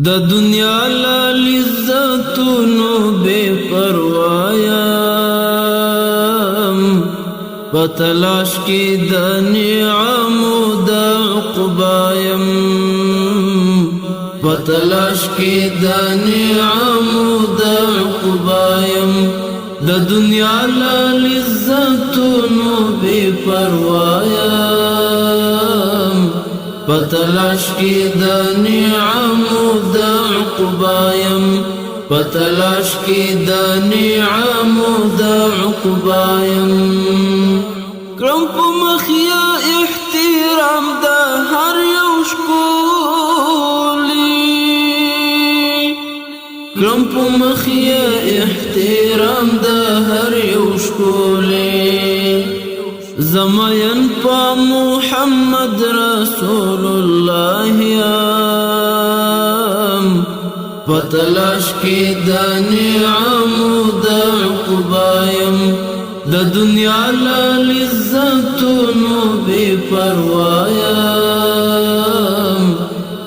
د دنیا له لذتونو بے پروا یم، په تلاش کې د نعمو د عقبا یم، په تلاش کې د نعمو د عقبا یم، د دنیا له لذتونو بے پروا یم، په تلاش کې د نعمو د عقبا یم، په تلاش کې د نعمو د عقبا یم. کړم په مخ یا احترام د هر یو ښکلي، کړم په مخ یا احترام د هر یو ښکلي، زمین پا محمد رسول الله یم، په تلاش کې د نعمو د عقبا یم، د دنیا له لذتونو بے پروا یم،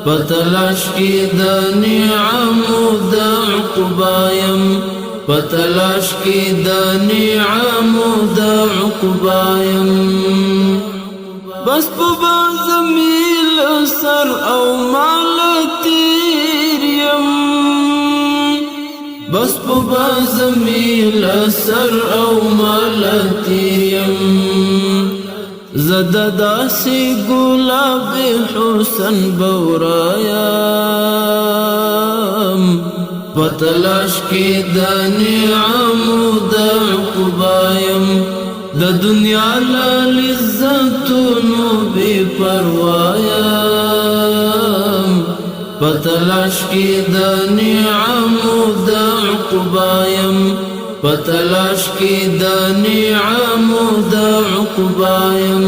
په تلاش کې د نعمو د عقبا یم، په تلاش کې د نعمو د عقبا یم. بس په بازمیل سر او مال تیر یم، بس په بازمیل سر او مال تیر یم، زد داسې ګلاب حسن بورا یم، په تلاش کې د نعمو د عقبا یم، د دنیا له لذتونو بے پروا یم، په تلاش کې د نعمو د عقبا یم، په تلاش کې د نعمو د عقبا یم.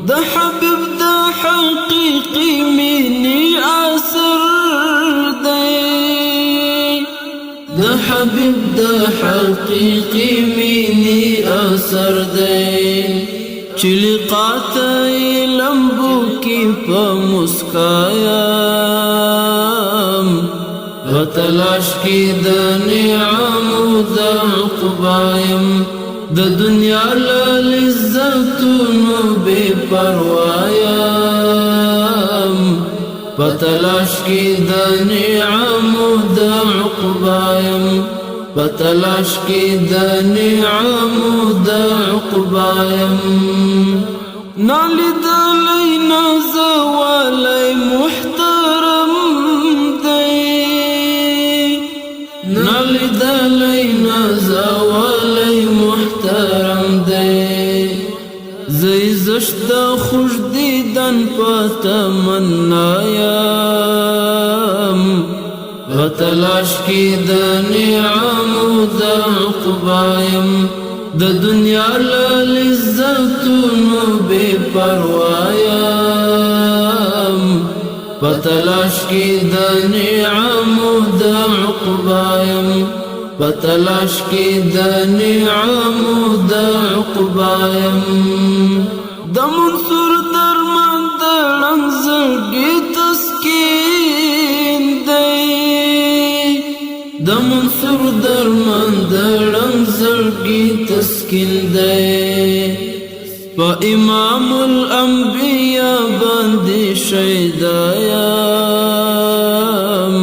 د حبیب د حقیقي مینې اثر د حبیب د حقیقی مینی اثر دی، چې لقاته لمبو کی په مسکایم، په تلاش کې د نعمو د عقبا یم، د دنیا له لذتونو بے پروا یم، په تلاش کې د نعمو د عقبا یم، په تلاش کې د نعمو د عقبا یم. نالیدلی نازولی محترم دی، نالیدلی نازولی محترم دی، زی زشت خوش دیدن په تمنا یم، په تلاش کې د نعمو د عقبا یم، د دنیا له لذتونو بے پروا یم، په تلاش کې د نعمو د عقبا یم، په تلاش کې د نعمو د عقبا یم. د منصور درمان د ړنګ زړګي تسکین دی، د منصور درمان د ړنګ زړګي تسکین دی، په امام الانبیا باندې شهدا یم،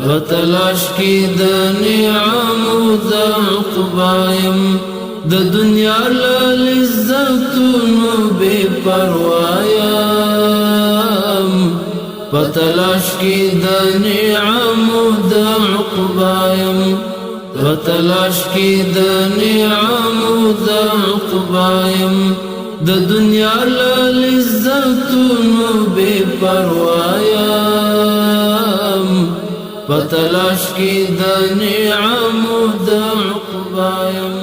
په تلاش کې د نعمو د عقبا یم، د دنیا له لذتونو بے پروا یم، په تلاش کې د نعمو د عقبا یم، په تلاش کې د نعمو د عقبا یم، د دنیا له لذتونو بے پروا یم، په تلاش کې د نعمو د عقبا یم.